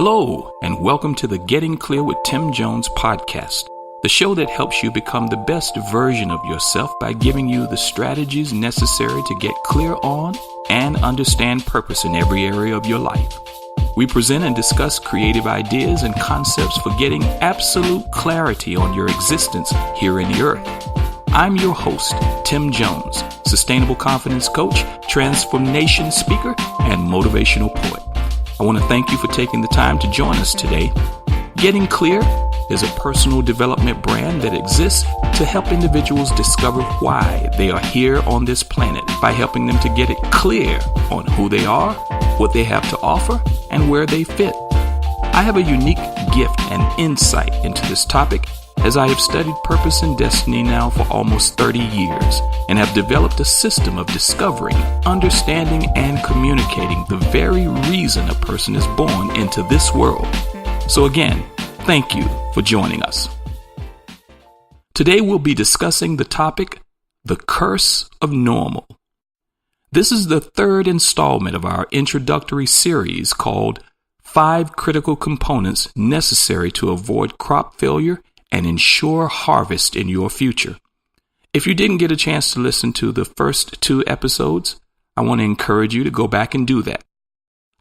Hello, and welcome to the Getting Clear with Tim Jones podcast, the show that helps you become the best version of yourself by giving you the strategies necessary to get clear on and understand purpose in every area of your life. We present and discuss creative ideas and concepts for getting absolute clarity on your existence here in the earth. I'm your host, Tim Jones, sustainable confidence coach, transformation speaker, and motivational poet. I want to thank you for taking the time to join us today. Getting Clear is a personal development brand that exists to help individuals discover why they are here on this planet by helping them to get it clear on who they are, what they have to offer, and where they fit. I have a unique gift and insight into this topic as I have studied purpose and destiny now for almost 30 years and have developed a system of discovering, understanding, and communicating the very reason a person is born into this world. So again, thank you for joining us. Today we'll be discussing the topic, the curse of normal. This is the third installment of our introductory series called 5 Critical Components Necessary to Avoid Crop Failure and Ensure Harvest in Your Future. If you didn't get a chance to listen to the first 2 episodes, I want to encourage you to go back and do that.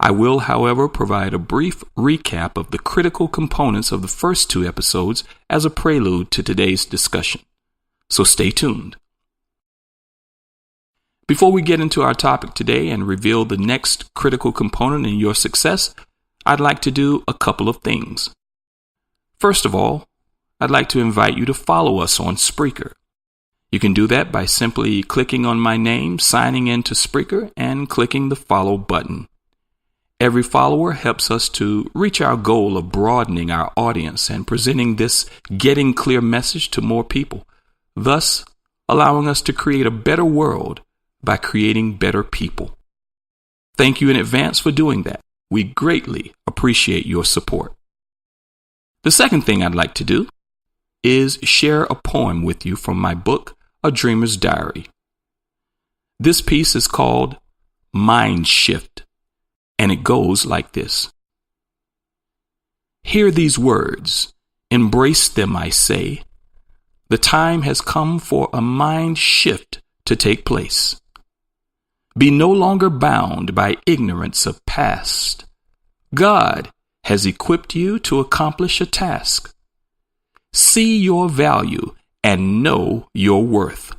I will, however, provide a brief recap of the critical components of the first 2 episodes as a prelude to today's discussion. So stay tuned. Before we get into our topic today and reveal the next critical component in your success, I'd like to do a couple of things. First of all, I'd like to invite you to follow us on Spreaker. You can do that by simply clicking on my name, signing into Spreaker, and clicking the follow button. Every follower helps us to reach our goal of broadening our audience and presenting this Getting Clear message to more people, thus allowing us to create a better world by creating better people. Thank you in advance for doing that. We greatly appreciate your support. The second thing I'd like to do is share a poem with you from my book, A Dreamer's Diary. This piece is called Mind Shift, and it goes like this. Hear these words, embrace them, I say. The time has come for a mind shift to take place. Be no longer bound by ignorance of past. God has equipped you to accomplish a task. See your value and know your worth.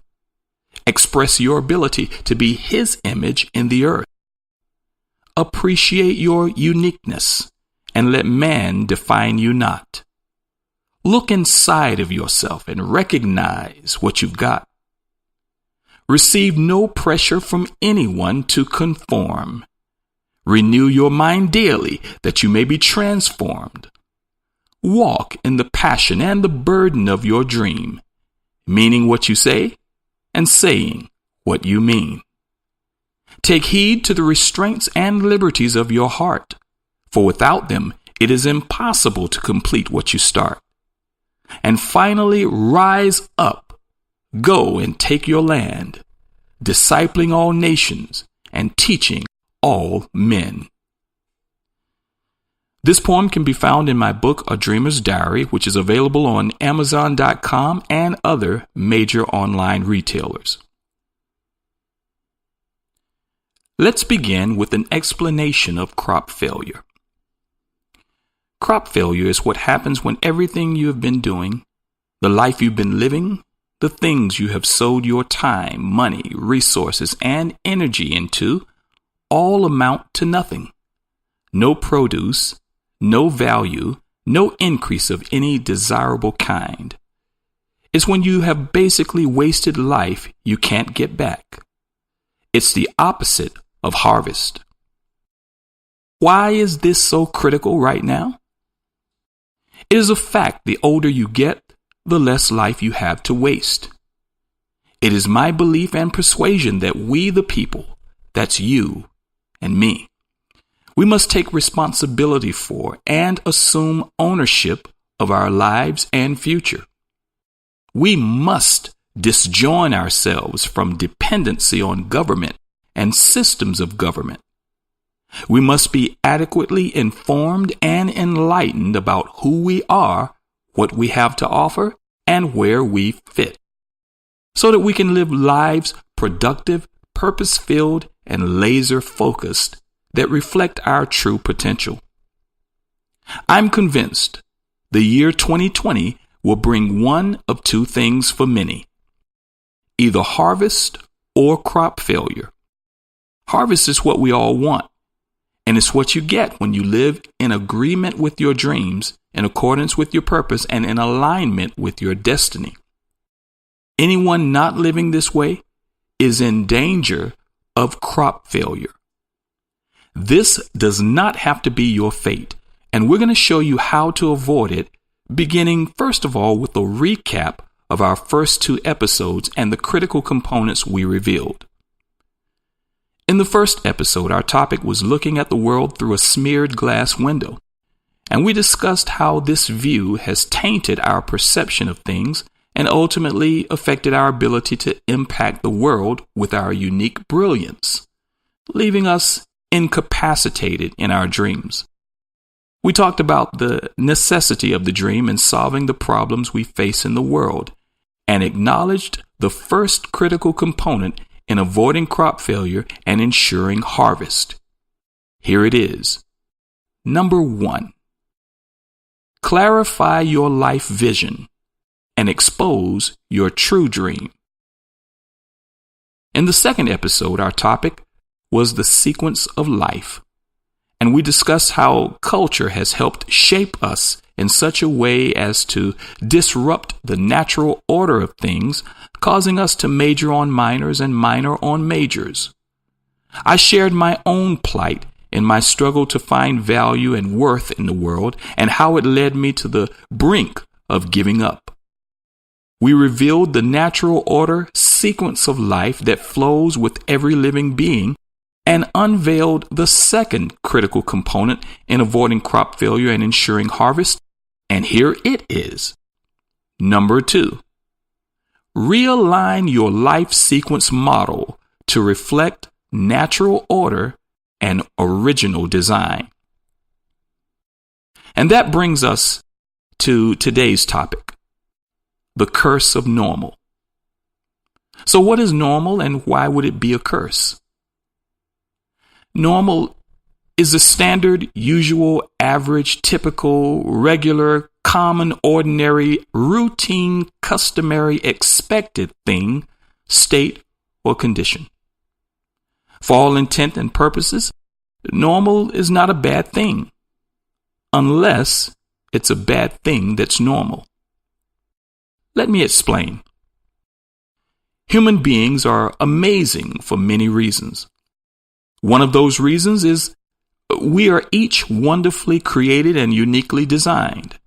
Express your ability to be His image in the earth. Appreciate your uniqueness and let man define you not. Look inside of yourself and recognize what you've got. Receive no pressure from anyone to conform. Renew your mind daily that you may be transformed. Walk in the passion and the burden of your dream, meaning what you say and saying what you mean. Take heed to the restraints and liberties of your heart, for without them it is impossible to complete what you start. And finally, rise up, go and take your land, discipling all nations and teaching all men. This poem can be found in my book, A Dreamer's Diary, which is available on Amazon.com and other major online retailers. Let's begin with an explanation of crop failure. Crop failure is what happens when everything you have been doing, the life you've been living, the things you have sowed your time, money, resources, and energy into, all amount to nothing. No produce, no value, no increase of any desirable kind. It's when you have basically wasted life you can't get back. It's the opposite of harvest. Why is this so critical right now? It is a fact the older you get, the less life you have to waste. It is my belief and persuasion that we the people, that's you and me, we must take responsibility for and assume ownership of our lives and future. We must disjoin ourselves from dependency on government and systems of government. We must be adequately informed and enlightened about who we are, what we have to offer, and where we fit, so that we can live lives productive, purpose-filled, and laser-focused that reflect our true potential. I'm convinced the year 2020 will bring one of two things for many: either harvest or crop failure. Harvest is what we all want, and it's what you get when you live in agreement with your dreams, in accordance with your purpose, and in alignment with your destiny. Anyone not living this way is in danger of crop failure. This does not have to be your fate, and we're going to show you how to avoid it, beginning first of all with a recap of our first two episodes and the critical components we revealed. In the first episode, our topic was looking at the world through a smeared glass window, and we discussed how this view has tainted our perception of things and ultimately affected our ability to impact the world with our unique brilliance, leaving us incapacitated in our dreams. We talked about the necessity of the dream in solving the problems we face in the world, and acknowledged the first critical component in avoiding crop failure and ensuring harvest. Here it is. Number 1. Clarify your life vision and expose your true dream. In the second episode, our topic was the sequence of life, and we discussed how culture has helped shape us in such a way as to disrupt the natural order of things, causing us to major on minors and minor on majors. I shared my own plight in my struggle to find value and worth in the world, and how it led me to the brink of giving up. We revealed the natural order sequence of life that flows with every living being, and unveiled the second critical component in avoiding crop failure and ensuring harvest. And here it is. Number 2. Realign your life sequence model to reflect natural order and original design. And that brings us to today's topic, the curse of normal. So what is normal, and why would it be a curse? Normal is the standard, usual, average, typical, regular, common, ordinary, routine, customary, expected thing, state, or condition. For all intent and purposes, normal is not a bad thing, unless it's a bad thing that's normal. Let me explain. Human beings are amazing for many reasons. One of those reasons is we are each wonderfully created and uniquely designed.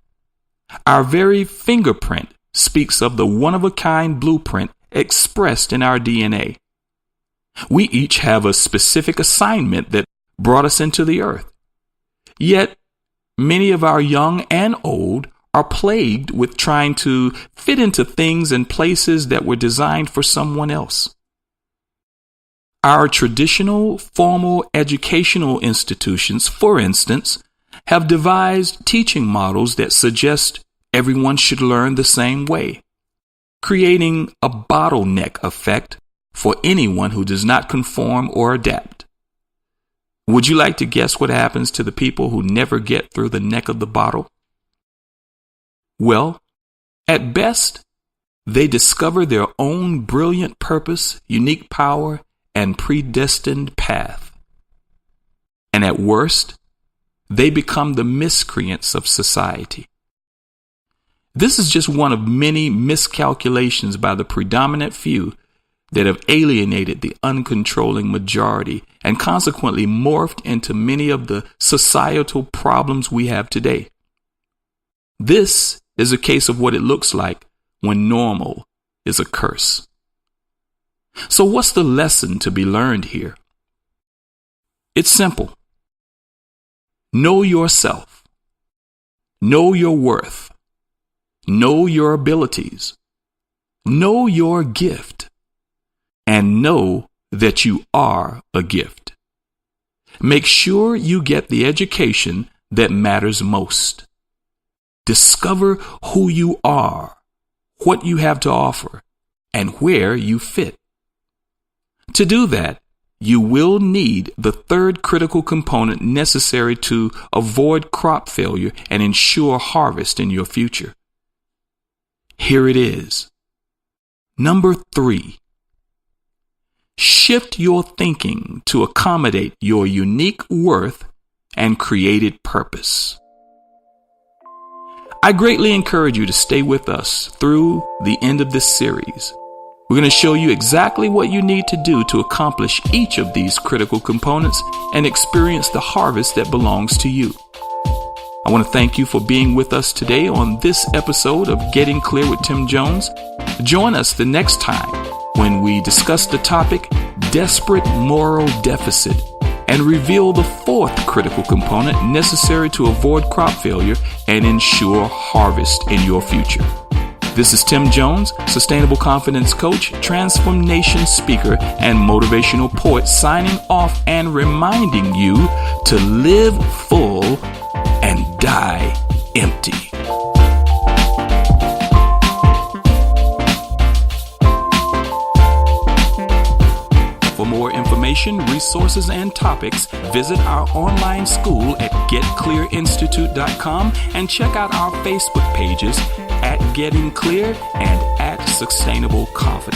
Our very fingerprint speaks of the one-of-a-kind blueprint expressed in our DNA. We each have a specific assignment that brought us into the earth. Yet, many of our young and old are plagued with trying to fit into things and places that were designed for someone else. Our traditional formal educational institutions, for instance, have devised teaching models that suggest everyone should learn the same way, creating a bottleneck effect for anyone who does not conform or adapt. Would you like to guess what happens to the people who never get through the neck of the bottle? Well, at best, they discover their own brilliant purpose, unique power, and predestined path. And at worst, they become the miscreants of society. This is just one of many miscalculations by the predominant few that have alienated the uncontrolling majority and consequently morphed into many of the societal problems we have today. This is a case of what it looks like when normal is a curse. So what's the lesson to be learned here? It's simple. Know yourself. Know your worth. Know your abilities. Know your gift. And know that you are a gift. Make sure you get the education that matters most. Discover who you are, what you have to offer, and where you fit. To do that, you will need the third critical component necessary to avoid crop failure and ensure harvest in your future. Here it is. Number 3. Shift your thinking to accommodate your unique worth and created purpose. I greatly encourage you to stay with us through the end of this series. We're going to show you exactly what you need to do to accomplish each of these critical components and experience the harvest that belongs to you. I want to thank you for being with us today on this episode of Getting Clear with Tim Jones. Join us the next time when we discuss the topic Desperate Moral Deficit and reveal the fourth critical component necessary to avoid crop failure and ensure harvest in your future. This is Tim Jones, Sustainable Confidence Coach, Transformation Speaker, and Motivational Poet, signing off and reminding you to live full and die empty. For more information, resources, and topics, visit our online school at getclearinstitute.com and check out our Facebook pages at Getting Clear and at Sustainable Confidence.